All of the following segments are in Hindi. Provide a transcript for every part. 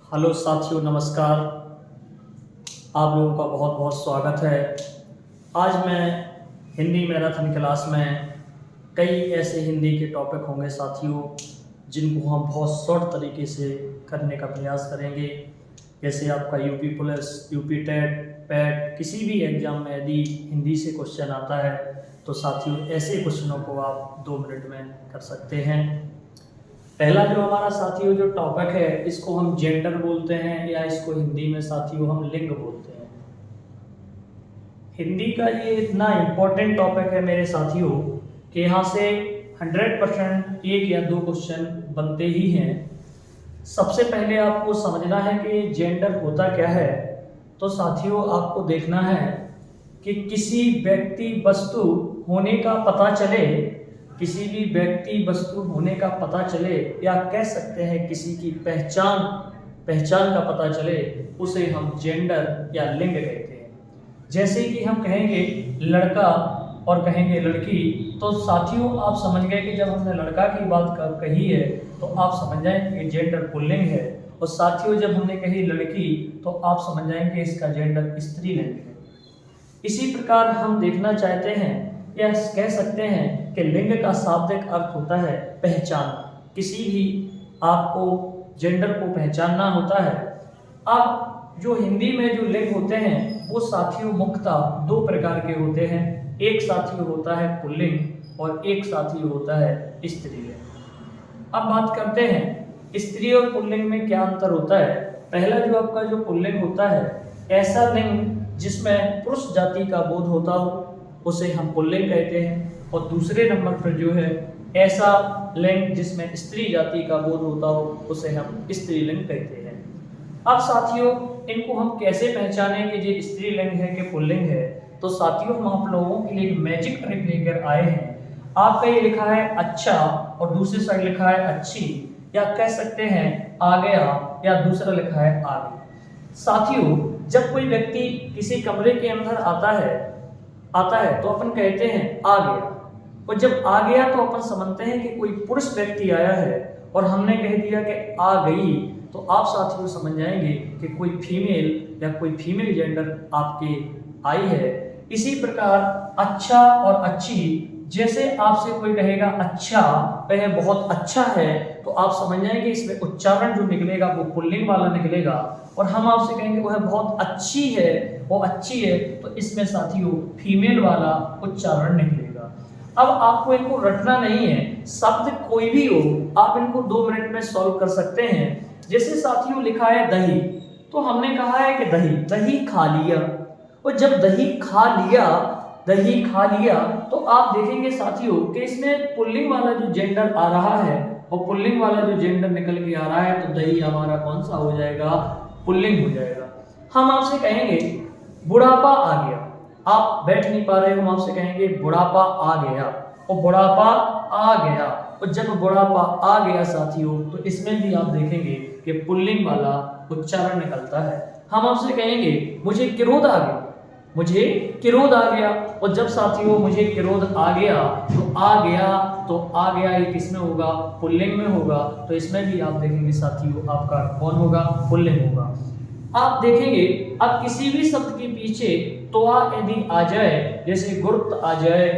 हेलो साथियों, नमस्कार। आप लोगों का बहुत बहुत स्वागत है। आज मैं हिंदी मैराथन क्लास में कई ऐसे हिंदी के टॉपिक होंगे साथियों, जिनको हम बहुत शॉर्ट तरीके से करने का प्रयास करेंगे। जैसे आपका UP police, UP TET, PET, किसी भी एग्ज़ाम में यदि हिंदी से क्वेश्चन आता है तो साथियों ऐसे क्वेश्चनों को आप 2 मिनट में कर सकते हैं। पहला जो हमारा साथियों जो टॉपिक है, इसको हम जेंडर बोलते हैं या इसको हिंदी में साथियों हम लिंग बोलते हैं। हिंदी का ये इतना इम्पोर्टेंट टॉपिक है मेरे साथियों कि यहाँ से 100% एक या दो क्वेश्चन बनते ही हैं। सबसे पहले आपको समझना है कि जेंडर होता क्या है। तो साथियों आपको देखना है कि किसी व्यक्ति वस्तु होने का पता चले, किसी भी व्यक्ति वस्तु होने का पता चले, या कह सकते हैं किसी की पहचान का पता चले, उसे हम जेंडर या लिंग कहते हैं। जैसे कि हम कहेंगे लड़का और कहेंगे लड़की, तो साथियों आप समझ गए कि जब हमने लड़का की बात कही है तो आप समझ जाएंगे कि जेंडर पुल्लिंग है, और साथियों जब हमने कही लड़की तो आप समझ जाएंगे इसका जेंडर स्त्रीलिंग है। इसी प्रकार हम देखना चाहते हैं या कह सकते हैं कि लिंग का शाब्दिक अर्थ होता है पहचान। किसी भी आपको जेंडर को पहचानना होता है। अब जो हिंदी में जो लिंग होते हैं वो साथियों मुख्यतः 2 प्रकार के होते हैं। एक साथियों होता है पुल्लिंग और एक साथियों होता है स्त्रीलिंग। अब बात करते हैं स्त्री और पुल्लिंग में क्या अंतर होता है। पहला जो आपका जो पुल्लिंग होता है, ऐसा लिंग जिसमें पुरुष जाति का बोध होता हो उसे हम पुल्लिंग कहते हैं, और दूसरे नंबर पर जो है ऐसा लिंग जिसमें स्त्री जाति का बोध होता हो उसे हम स्त्रीलिंग कहते हैं। अब साथियों इनको हम कैसे पहचानें कि ये स्त्रीलिंग है कि पुल्लिंग है। तो साथियों हम आप लोगों के लिए एक मैजिक ट्रिक लेकर आए हैं। आपका ये लिखा है अच्छा और दूसरी साइड लिखा है अच्छी, या कह सकते हैं आ गया, या दूसरा लिखा है आ गई। साथियों जब कोई व्यक्ति किसी कमरे के अंदर आता है तो अपन कहते हैं आ गया, और जब आ गया तो अपन समझते हैं कि कोई पुरुष व्यक्ति आया है, और हमने कह दिया कि आ गई, तो आप साथियों समझ जाएंगे कि कोई फीमेल या कोई फीमेल जेंडर आपके आई है। इसी प्रकार अच्छा और अच्छी, जैसे आपसे कोई कहेगा अच्छा वह बहुत अच्छा है, तो आप समझ जाएंगे इसमें उच्चारण जो निकलेगा वो पुल्लिंग वाला निकलेगा। और हम आपसे कहेंगे वह बहुत अच्छी है, वो अच्छी है, तो इसमें साथियों फीमेल वाला उच्चारण निकलेगा। अब आपको इनको रटना नहीं है, शब्द कोई भी हो आप इनको 2 मिनट में सॉल्व कर सकते हैं। जैसे साथियों लिखा है दही, तो हमने कहा है कि दही खा लिया, और जब दही खा लिया तो आप देखेंगे साथियों कि इसमें पुल्लिंग वाला जो जेंडर आ रहा है, और पुल्लिंग वाला जो जेंडर निकल के आ रहा है, तो दही हमारा कौन सा हो जाएगा, पुल्लिंग हो जाएगा। हम आपसे कहेंगे बुढ़ापा आ गया, आप बैठ नहीं पा रहे हो, हम आपसे कहेंगे बुढ़ापा आ गया, और बुढ़ापा आ गया, और जब बुढ़ापा आ गया साथियों तो इसमें भी आप देखेंगे कि पुल्लिंग वाला उच्चारण निकलता है। हम आपसे कहेंगे मुझे क्रोध आ गया, मुझे क्रोध आ गया, और जब साथियों मुझे क्रोध आ गया तो आ गया ये किसमें होगा, पुल्लिंग में होगा, तो इसमें भी आप देखेंगे साथियों आपका कौन होगा, पुल्लिंग होगा। आप देखेंगे अब किसी भी शब्द के पीछे त्वा यदि आ जाए, जैसे गुरुत्व आ जाए,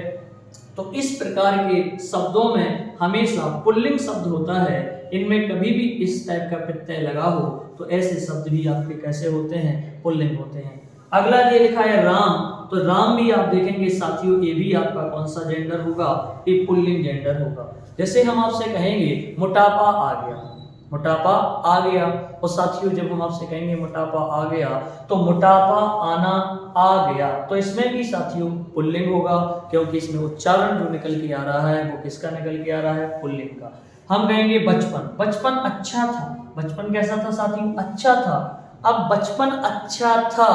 तो इस प्रकार के शब्दों में हमेशा पुल्लिंग शब्द होता है। इनमें कभी भी इस टाइप का प्रत्यय लगा हो तो ऐसे शब्द भी आपके कैसे होते हैं, पुल्लिंग होते हैं। अगला ये लिखा है राम, तो राम भी आप देखेंगे साथियों ये भी आपका कौन सा जेंडर होगा, ये पुल्लिंग जेंडर होगा। जैसे हम आपसे कहेंगे मोटापा आ गया, मोटापा आ गया, और साथियों जब हम आपसे कहेंगे मोटापा आ गया तो मोटापा आना आ गया, तो इसमें भी साथियों पुल्लिंग होगा, क्योंकि इसमें उच्चारण जो निकल के आ रहा है वो किसका निकल के आ रहा है, पुल्लिंग का। हम कहेंगे बचपन अच्छा था, बचपन कैसा था साथियों, अच्छा था। अब बचपन अच्छा था,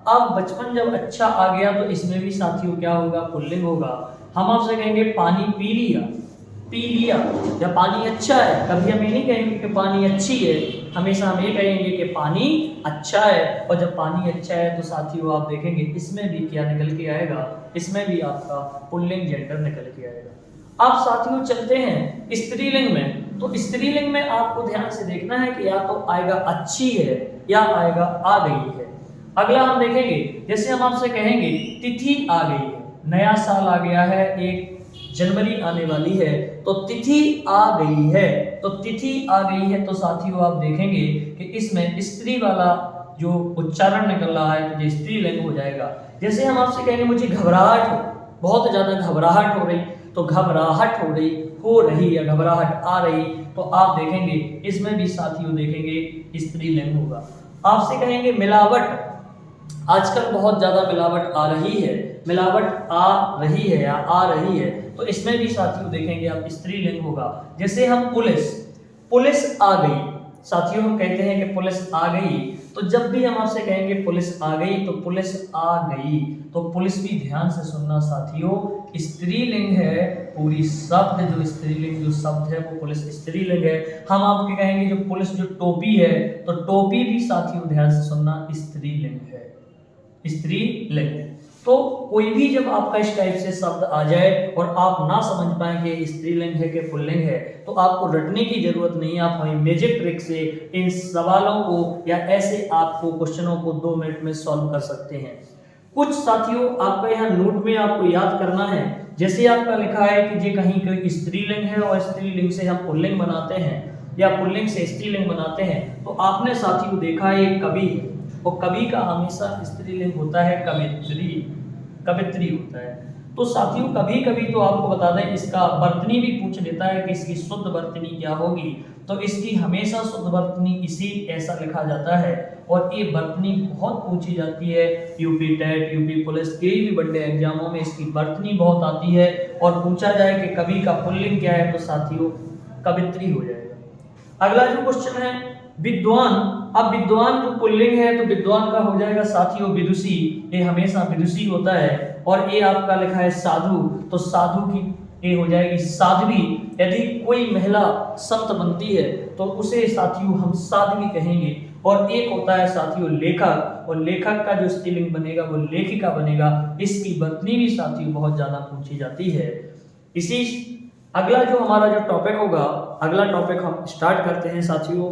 अब बचपन जब अच्छा आ गया तो इसमें भी साथियों क्या होगा, पुल्लिंग होगा। हम आपसे कहेंगे पानी पी लिया, या पानी अच्छा है, कभी हम ये नहीं कहेंगे कि पानी अच्छी है, हमेशा हम ये कहेंगे कि पानी अच्छा है। और जब पानी अच्छा है तो साथियों आप देखेंगे इसमें भी क्या निकल के आएगा, इसमें भी आपका पुल्लिंग जेंडर निकल के आएगा। अब साथियों चलते हैं स्त्रीलिंग में, तो स्त्रीलिंग में आपको ध्यान से देखना है कि या तो आएगा अच्छी है या आएगा आ गई है। अगला हम देखेंगे, जैसे हम आपसे कहेंगे तिथि आ गई है, नया साल आ गया है, 1 जनवरी आने वाली है, तो तिथि आ गई है। तो तिथि आ गई है तो साथियों आप देखेंगे कि इसमें स्त्री वाला जो उच्चारण निकल रहा है तो ये स्त्रीलिंग हो जाएगा। जैसे हम आपसे कहेंगे मुझे घबराहट हो, बहुत ज्यादा घबराहट हो रही, तो घबराहट हो रही या घबराहट आ रही, तो आप देखेंगे इसमें भी साथियों देखेंगे स्त्रीलिंग होगा। आपसे कहेंगे मिलावट, आजकल बहुत ज्यादा मिलावट आ रही है, मिलावट आ रही है या आ रही है, तो इसमें भी साथियों देखेंगे आप स्त्रीलिंग होगा। जैसे हम पुलिस, पुलिस आ गई, साथियों हम कहते हैं कि पुलिस आ गई, तो जब भी हम आपसे कहेंगे पुलिस आ गई तो पुलिस आ गई, तो पुलिस भी ध्यान से सुनना साथियों स्त्रीलिंग है। पूरी शब्द जो स्त्रीलिंग जो शब्द है वो पुलिस स्त्रीलिंग है। हम आपके कहेंगे जो पुलिस जो टोपी है, तो टोपी भी साथियों ध्यान से सुनना स्त्रीलिंग है, स्त्रीलिंग। तो कोई भी जब आपका इस टाइप से शब्द आ जाए और आप ना समझ पाए कि स्त्रीलिंग है कि पुल्लिंग है, तो आपको रटने की जरूरत नहीं है, आप हमें मैजिक ट्रिक से इन सवालों को या ऐसे आपको क्वेश्चनों को 2 मिनट में सॉल्व कर सकते हैं। कुछ साथियों आपका यहाँ नोट में आपको याद करना है, जैसे आपका लिखा है कि ये कहीं कोई स्त्रीलिंग है और स्त्रीलिंग से हम पुल्लिंग बनाते हैं या पुल्लिंग से स्त्रीलिंग बनाते हैं, तो आपने साथियों देखा है कवि, और कवि का हमेशा स्त्रीलिंग होता है कवित्री, कवित्री होता है। तो साथियों कभी कभी तो आपको बता दें इसका वर्तनी भी पूछ लेता है कि इसकी शुद्ध वर्तनी क्या होगी, तो इसकी हमेशा शुद्ध वर्तनी इसी ऐसा लिखा जाता है, और ये वर्तनी बहुत पूछी जाती है यूपी टेट, यूपी पुलिस के भी बड़े एग्जामों में इसकी वर्तनी बहुत आती है। और पूछा जाए कि कवि का पुल्लिंग क्या है, तो साथियों कवित्री हो जाएगा। अगला जो क्वेश्चन है विद्वान, अब विद्वान जो पुल्लिंग है तो विद्वान का हो जाएगा साथियों विदुषी, ये हमेशा विदुषी होता है। और ये आपका लिखा है साधु, तो साधु की ये हो जाएगी साध्वी। यदि कोई महिला संत बनती है तो उसे साथियों हम साध्वी कहेंगे। और एक होता है साथियों लेखक, और लेखक का जो स्त्रीलिंग बनेगा वो लेखिका बनेगा। इसकी वर्तनी भी साथियों बहुत ज्यादा पूछी जाती है। इसी अगला जो हमारा जो टॉपिक होगा, अगला टॉपिक हम स्टार्ट करते हैं साथियों।